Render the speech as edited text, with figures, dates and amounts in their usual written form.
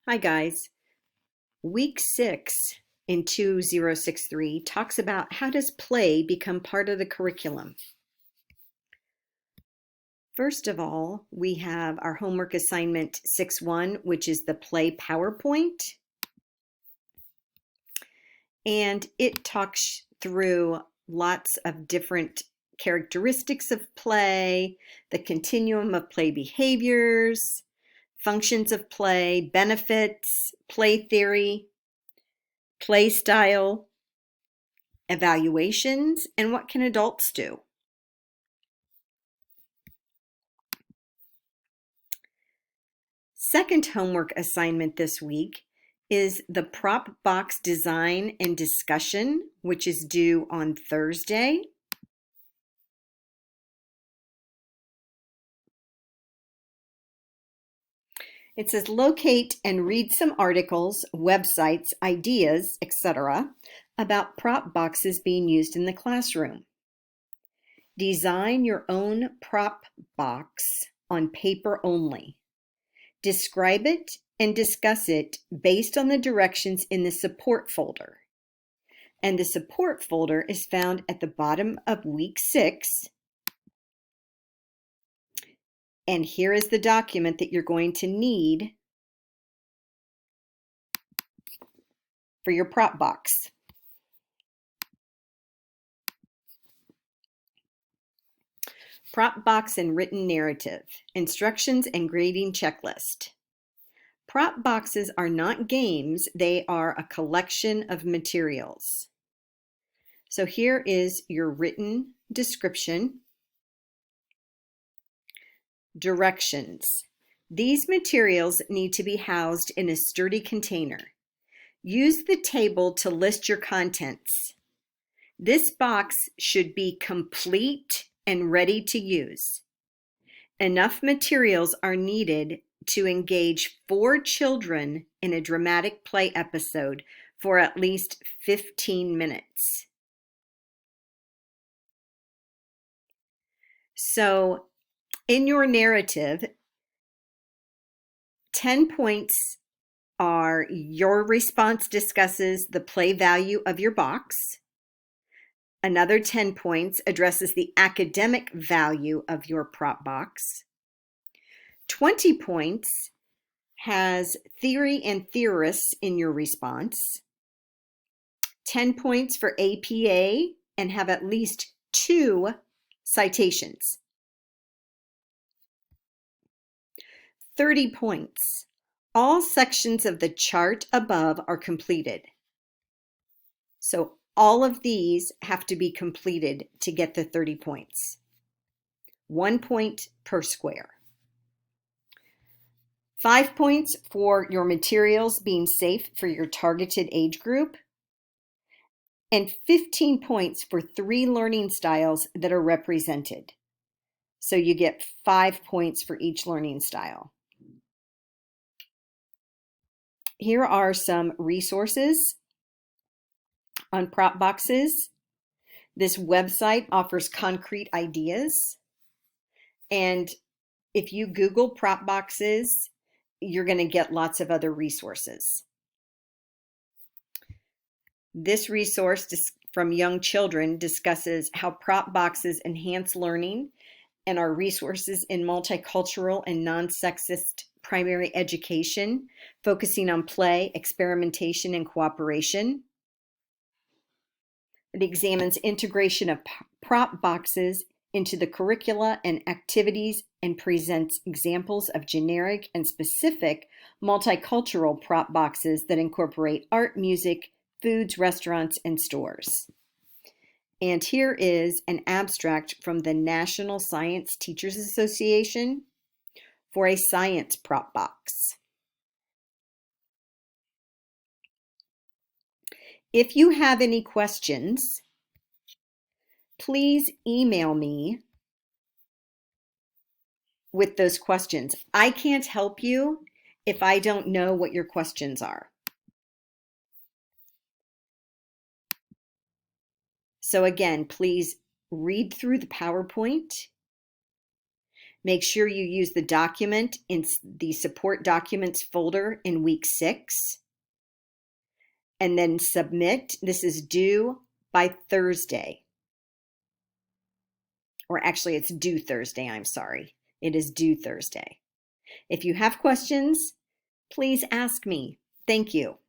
Hi guys. Week 6 in 2063 talks about how does play become part of the curriculum. First of all, we have our homework assignment 6.1, which is the play PowerPoint. And it talks through lots of different characteristics of play, the continuum of play behaviors, functions of play, benefits, play theory, play style, evaluations, and what can adults do? Second homework assignment this week is the prop box design and discussion, which is due on Thursday. It says locate and read some articles, websites, ideas, etc. about prop boxes being used in the classroom. Design your own prop box on paper only. Describe it and discuss it based on the directions in the support folder. And the support folder is found at the bottom of week 6. And here is the document that you're going to need for your prop box. Prop box and written narrative, instructions and grading checklist. Prop boxes are not games, they are a collection of materials. So here is your written description. Directions. These materials need to be housed in a sturdy container. Use the table to list your contents. This box should be complete and ready to use. Enough materials are needed to engage 4 children in a dramatic play episode for at least 15 minutes. So, in your narrative, 10 points are your response discusses the play value of your box. Another 10 points addresses the academic value of your prop box. 20 points has theory and theorists in your response. 10 points for APA and have at least 2 citations. 30 points. All sections of the chart above are completed. So all of these have to be completed to get the 30 points. 1 point per square. 5 points for your materials being safe for your targeted age group. And 15 points for 3 learning styles that are represented. So you get 5 points for each learning style. Here are some resources on prop boxes. This website offers concrete ideas. And if you Google prop boxes, you're going to get lots of other resources. This resource from Young Children discusses how prop boxes enhance learning and are resources in multicultural and non-sexist primary education, focusing on play, experimentation, and cooperation. It examines integration of prop boxes into the curricula and activities and presents examples of generic and specific multicultural prop boxes that incorporate art, music, foods, restaurants, and stores. And here is an abstract from the National Science Teachers Association for a science prop box. If you have any questions, please email me with those questions. I can't help you if I don't know what your questions are. So again, please read through the PowerPoint Make sure you use the document in the support documents folder in week 6. And then submit. This is due by Thursday. Or actually, it's due Thursday. I'm sorry. It is due Thursday. If you have questions, please ask me. Thank you.